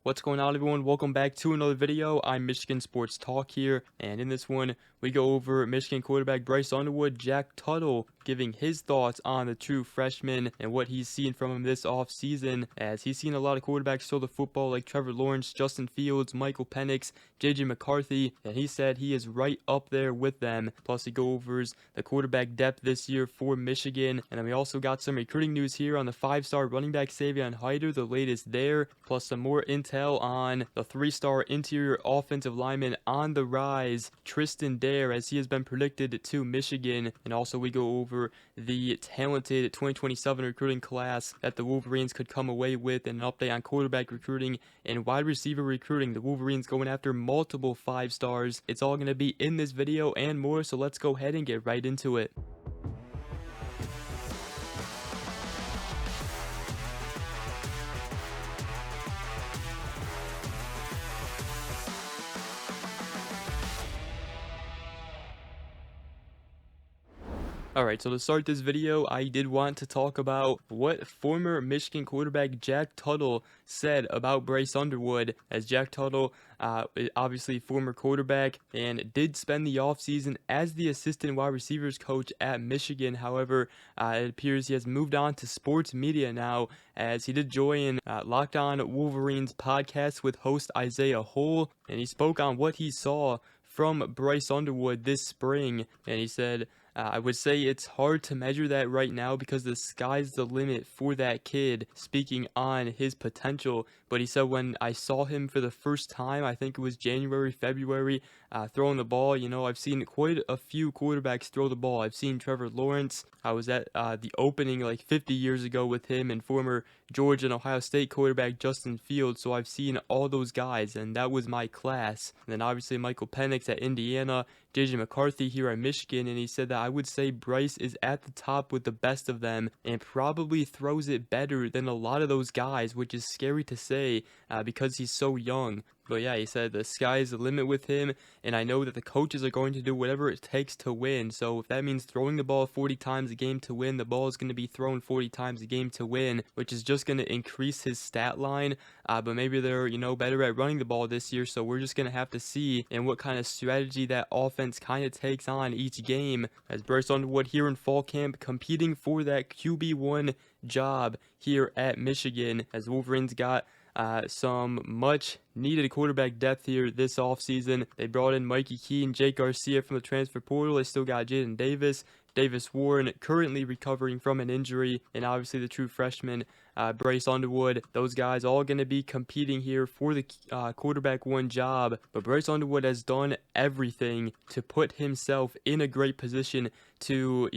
What's going on, everyone? Welcome back to another video. I'm Michigan Sports Talk here, and in this one we go over Michigan quarterback Bryce Underwood, Jack Tuttle, giving his thoughts on the true freshman and what he's seen from him this offseason, as he's seen a lot of quarterbacks throw the football like Trevor Lawrence, Justin Fields, Michael Penix, JJ McCarthy, and he said he is right up there with them. Plus he goes over the quarterback depth this year for Michigan, and then we also got some recruiting news here on the 5-star running back Savion Hiter, the latest there, plus some more intel on the 3-star interior offensive lineman on the rise, Tristan Dare, as he has been predicted to Michigan. And also we go over the talented 2027 recruiting class that the Wolverines could come away with, and an update on quarterback recruiting and wide receiver recruiting. The Wolverines going after multiple 5-stars. It's all going to be in this video and more, so let's go ahead and get right into it. Alright, so to start this video, I did want to talk about what former Michigan quarterback Jack Tuttle said about Bryce Underwood, as Jack Tuttle, obviously former quarterback, and did spend the offseason as the assistant wide receivers coach at Michigan. However, it appears he has moved on to sports media now, as he did join Locked On Wolverines podcast with host Isaiah Hole, and he spoke on what he saw from Bryce Underwood this spring, and he said, I would say it's hard to measure that right now because the sky's the limit for that kid, speaking on his potential. But he said when I saw him for the first time, I think it was January, February, throwing the ball, I've seen quite a few quarterbacks throw the ball. I've seen Trevor Lawrence. I was at the opening like 50 years ago with him, and former Georgia and Ohio State quarterback Justin Fields. So I've seen all those guys, and that was my class. And then obviously Michael Penix at Indiana, JJ McCarthy here at Michigan, and he said that I would say Bryce is at the top with the best of them and probably throws it better than a lot of those guys, which is scary to say because he's so young. But yeah, he said the sky is the limit with him, and I know that the coaches are going to do whatever it takes to win. So if that means throwing the ball 40 times a game to win, the ball is going to be thrown 40 times a game to win, which is just going to increase his stat line. But maybe they're, better at running the ball this year, so we're just going to have to see and what kind of strategy that offense kind of takes on each game. As Bryce Underwood here in fall camp competing for that QB1 job here at Michigan, as Wolverines got some much needed quarterback depth here this offseason. They brought in Mikey Keene, Jake Garcia from the transfer portal. They still got Jaden Davis Warren currently recovering from an injury, and obviously the true freshman Bryce Underwood. Those guys all going to be competing here for the quarterback one job. But Bryce Underwood has done everything to put himself in a great position to,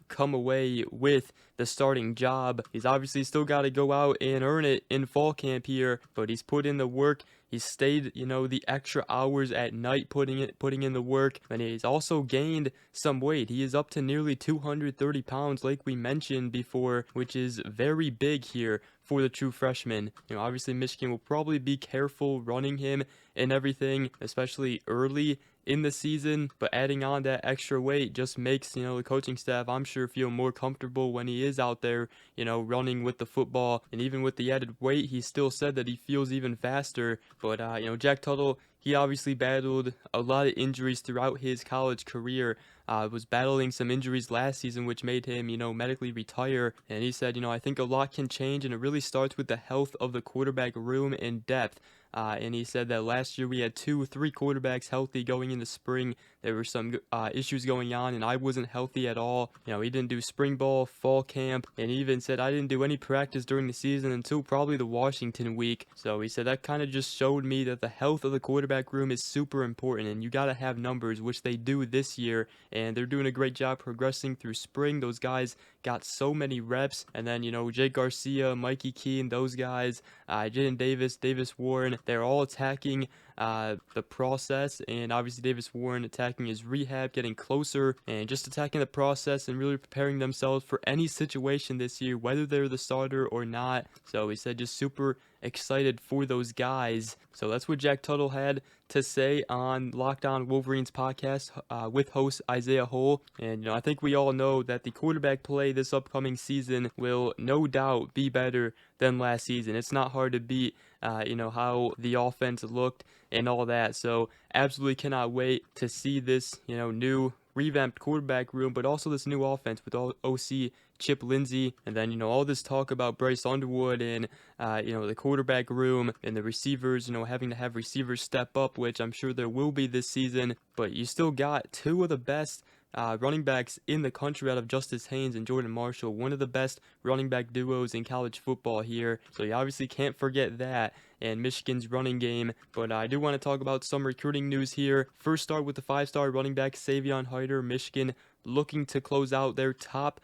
come away with the starting job. He's obviously still got to go out and earn it in fall camp here, but he's put in the work. He's stayed, the extra hours at night putting in the work, and he's also gained some weight. He is up to nearly 230 pounds, like we mentioned before, which is very big here for the true freshman. Obviously Michigan will probably be careful running him and everything, especially early in the season, but adding on that extra weight just makes, the coaching staff, I'm sure, feel more comfortable when he is out there, running with the football. And even with the added weight, he still said that he feels even faster. But, Jack Tuttle, he obviously battled a lot of injuries throughout his college career. Was battling some injuries last season, which made him, medically retire. And he said, I think a lot can change, and it really starts with the health of the quarterback room and depth. And he said that last year we had 2-3 quarterbacks healthy going into spring. There were some issues going on, and I wasn't healthy at all. He didn't do spring ball, fall camp, and he even said I didn't do any practice during the season until probably the Washington week. So he said that kind of just showed me that the health of the quarterback room is super important, and you got to have numbers, which they do this year, and they're doing a great job progressing through spring. Those guys got so many reps, and then, Jake Garcia, Mikey Keene, those guys, Jaden Davis Warren, they're all attacking the process, and obviously Davis Warren attacking his rehab, getting closer, and just attacking the process and really preparing themselves for any situation this year, whether they're the starter or not. So he said just super excited for those guys. So that's what Jack Tuttle had to say on Locked On Wolverines podcast with host Isaiah Hole. And I think we all know that the quarterback play this upcoming season will no doubt be better than last season. It's not hard to beat how the offense looked and all that. So absolutely cannot wait to see this, new revamped quarterback room, but also this new offense with OC Chip Lindsey, and then all this talk about Bryce Underwood and the quarterback room and the receivers, having to have receivers step up, which I'm sure there will be this season. But you still got two of the best running backs in the country out of Justice Haynes and Jordan Marshall, one of the best running back duos in college football here. So you obviously can't forget that and Michigan's running game. But I do want to talk about some recruiting news here. First, start with the 5-star running back Savion Hiter. Michigan looking to close out their top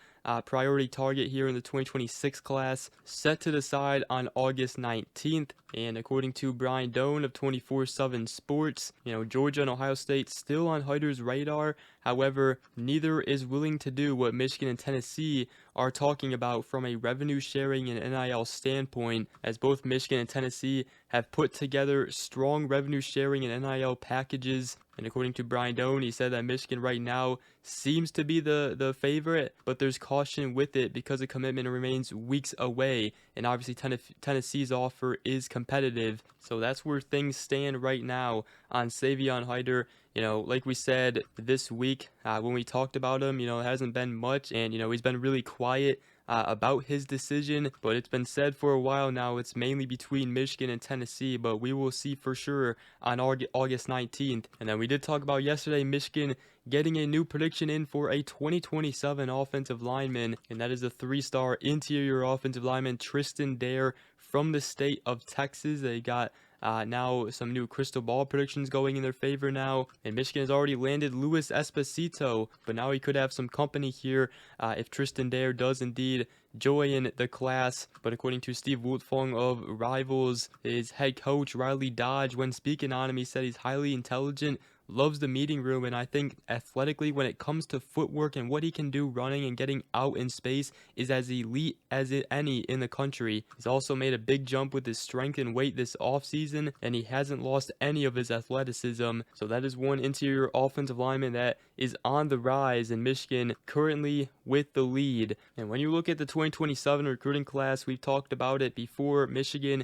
priority target here in the 2026 class, set to decide on August 19th. And according to Brian Doan of 24/7 Sports, Georgia and Ohio State still on Hiter's radar. However, neither is willing to do what Michigan and Tennessee are talking about from a revenue sharing and NIL standpoint, as both Michigan and Tennessee have put together strong revenue sharing and NIL packages. And according to Brian Doan, he said that Michigan right now seems to be the favorite, but there's caution with it because the commitment remains weeks away. And obviously Tennessee's offer is competitive. So that's where things stand right now on Savion Hiter. Like we said this week when we talked about him, it hasn't been much, and he's been really quiet about his decision, but it's been said for a while now it's mainly between Michigan and Tennessee, but we will see for sure on August 19th. And then we did talk about yesterday Michigan getting a new prediction in for a 2027 offensive lineman, and that is a 3-star interior offensive lineman Tristan Dare from the state of Texas. They got now some new crystal ball predictions going in their favor now, and Michigan has already landed Luis Esposito, but now he could have some company here if Tristan Dare does indeed join the class. But according to Steve Wiltfong of Rivals, his head coach Riley Dodge, when speaking on him, he said he's highly intelligent, loves the meeting room, and I think athletically when it comes to footwork and what he can do running and getting out in space is as elite as any in the country. He's also made a big jump with his strength and weight this offseason, and he hasn't lost any of his athleticism. So that is one interior offensive lineman that is on the rise in Michigan, currently with the lead. And when you look at the 2027 recruiting class, we've talked about it before, Michigan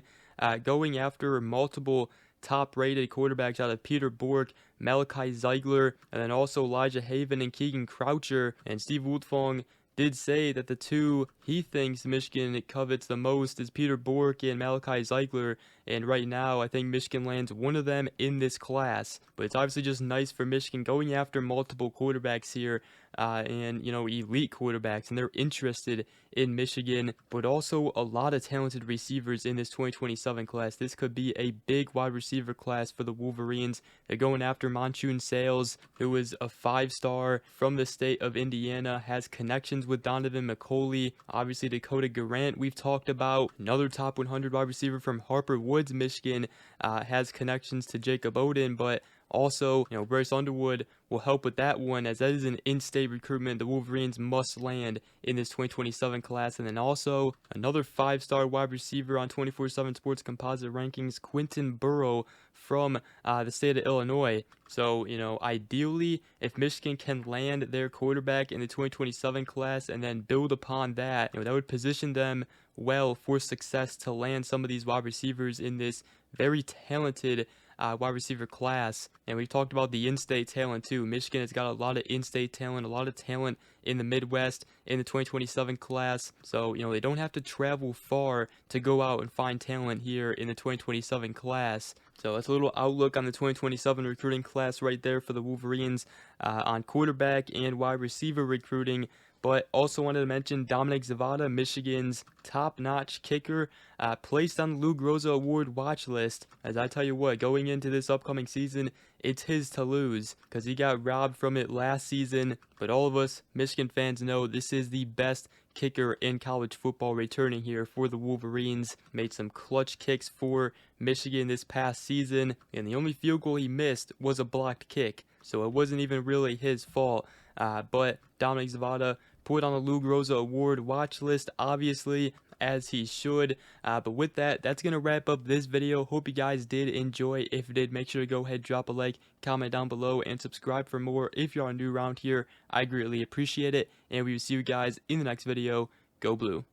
going after multiple top-rated quarterbacks out of Peter Bork, Malachi Zeigler, and then also Elijah Haven and Keegan Croucher. And Steve Wiltfong did say that the two he thinks Michigan covets the most is Peter Bork and Malachi Zeigler, and right now I think Michigan lands one of them in this class. But it's obviously just nice for Michigan going after multiple quarterbacks here, and elite quarterbacks, and they're interested in Michigan, but also a lot of talented receivers in this 2027 class. This could be a big wide receiver class for the Wolverines. They're going after Monchun Sales, who is a 5-star from the state of Indiana, has connections with Donovan McCauley. Obviously Dakota Garant we've talked about, another top 100 wide receiver from Harper Woods, Michigan, has connections to Jacob Oden, but also, Bryce Underwood will help with that one, as that is an in-state recruitment the Wolverines must land in this 2027 class. And then also another 5-star wide receiver on 24/7 Sports composite rankings, Quinton Burrow from the state of Illinois. So, ideally, if Michigan can land their quarterback in the 2027 class and then build upon that, that would position them well for success to land some of these wide receivers in this very talented wide receiver class. And we've talked about the in-state talent too. Michigan has got a lot of in-state talent, a lot of talent in the Midwest in the 2027 class. So, they don't have to travel far to go out and find talent here in the 2027 class. So that's a little outlook on the 2027 recruiting class right there for the Wolverines on quarterback and wide receiver recruiting. But also wanted to mention Dominic Zavada, Michigan's top-notch kicker, placed on the Lou Groza Award watch list. As I tell you what, going into this upcoming season, it's his to lose because he got robbed from it last season. But all of us Michigan fans know this is the best kicker in college football returning here for the Wolverines. Made some clutch kicks for Michigan this past season, and the only field goal he missed was a blocked kick. So it wasn't even really his fault. But Dominic Zavada put on the Lou Groza Award watch list, obviously, as he should. But with that, that's going to wrap up this video. Hope you guys did enjoy. If you did, make sure to go ahead, drop a like, comment down below, and subscribe for more. If you are new around here, I greatly appreciate it. And we will see you guys in the next video. Go Blue.